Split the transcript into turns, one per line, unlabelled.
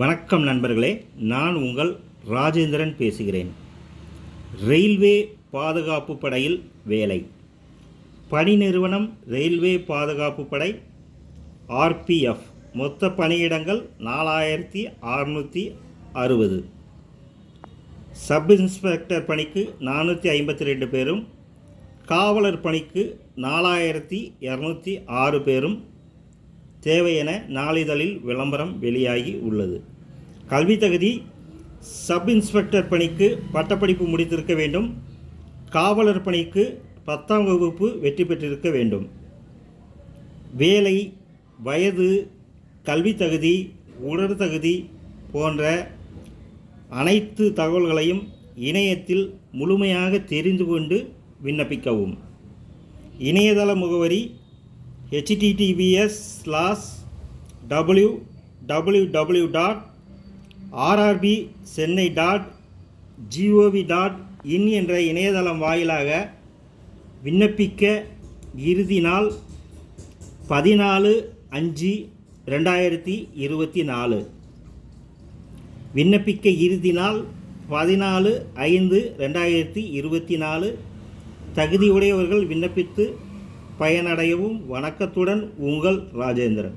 வணக்கம் நண்பர்களே, நான் உங்கள் ராஜேந்திரன் பேசுகிறேன். ரயில்வே பாதுகாப்பு படையில் வேலை. பணி நிறுவனம் ரயில்வே பாதுகாப்பு படை, ஆர்பிஎஃப். மொத்த பணியிடங்கள் 4660. சப் இன்ஸ்பெக்டர் பணிக்கு 452 பேரும், காவலர் பணிக்கு 4206 பேரும் தேவை என நாளிதழில் விளம்பரம் வெளியாகி உள்ளது. கல்வி தகுதி: சப் இன்ஸ்பெக்டர் பணிக்கு பட்டப்படிப்பு முடித்திருக்க வேண்டும். காவலர் பணிக்கு 10ஆம் வகுப்பு வெற்றி பெற்றிருக்க வேண்டும். வேலை, வயது, கல்வி தகுதி, உடற்தகுதி போன்ற அனைத்து தகவல்களையும் இணையத்தில் முழுமையாக தெரிந்து கொண்டு விண்ணப்பிக்கவும். இணையதள முகவரி https://www.rrbchennai.gov.in என்ற இணையதளம் வாயிலாக விண்ணப்பிக்க இறுதி நாள் 14/5/2024. விண்ணப்பிக்க இறுதி நாள் 14/5/2024. தகுதியுடையவர்கள் விண்ணப்பித்து பயனடையவும். வணக்கத்துடன், உங்கள் ராஜேந்திரன்.